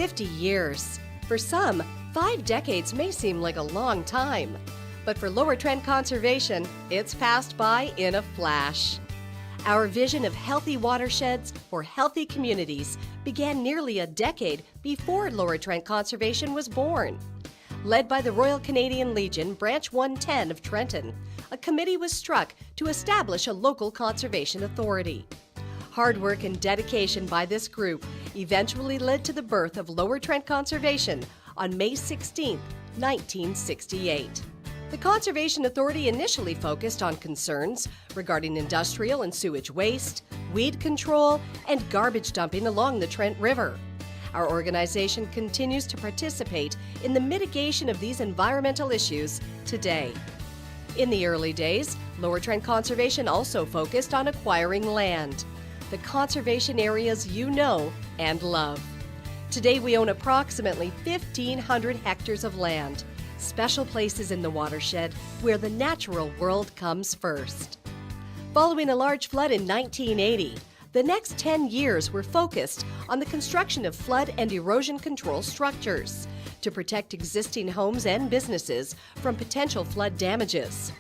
50 years. For some, 5 decades may seem like a long time. But for Lower Trent Conservation, it's passed by in a flash. Our vision of healthy watersheds for healthy communities began nearly a decade before Lower Trent Conservation was born. Led by the Royal Canadian Legion, Branch 110 of Trenton, a committee was struck to establish a local conservation authority. Hard work and dedication by this group eventually led to the birth of Lower Trent Conservation on May 16, 1968. The Conservation Authority initially focused on concerns regarding industrial and sewage waste, weed control, and garbage dumping along the Trent River. Our organization continues to participate in the mitigation of these environmental issues today. In the early days, Lower Trent Conservation also focused on acquiring land, the conservation areas you know and love. Today we own approximately 1,500 hectares of land, special places in the watershed where the natural world comes first. Following a large flood in 1980, the next 10 years were focused on the construction of flood and erosion control structures to protect existing homes and businesses from potential flood damages.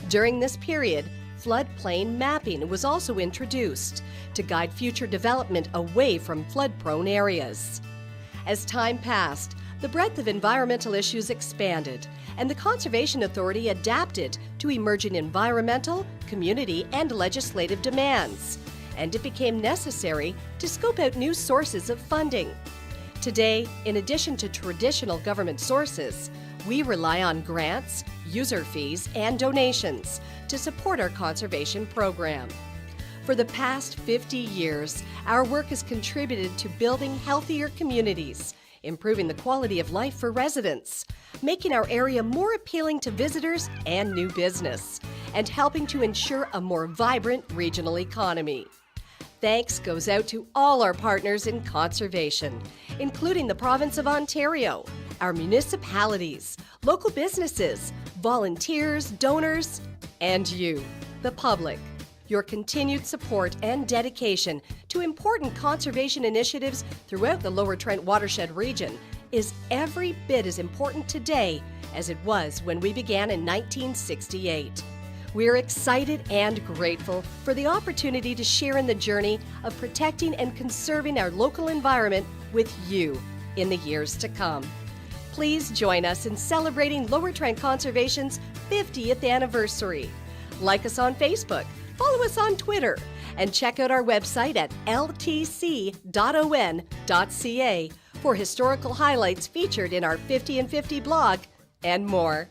During this period, floodplain mapping was also introduced to guide future development away from flood-prone areas. As time passed, the breadth of environmental issues expanded, and the Conservation Authority adapted to emerging environmental, community, and legislative demands, and it became necessary to scope out new sources of funding. Today, in addition to traditional government sources, we rely on grants, user fees, and donations to support our conservation program. For the past 50 years, our work has contributed to building healthier communities, improving the quality of life for residents, making our area more appealing to visitors and new business, and helping to ensure a more vibrant regional economy. Thanks goes out to all our partners in conservation, including the Province of Ontario, our municipalities, local businesses, volunteers, donors, and you, the public. Your continued support and dedication to important conservation initiatives throughout the Lower Trent watershed region is every bit as important today as it was when we began in 1968. We're excited and grateful for the opportunity to share in the journey of protecting and conserving our local environment with you in the years to come. Please join us in celebrating Lower Trent Conservation's 50th anniversary. Like us on Facebook, follow us on Twitter, and check out our website at ltc.on.ca for historical highlights featured in our 50 and 50 blog and more.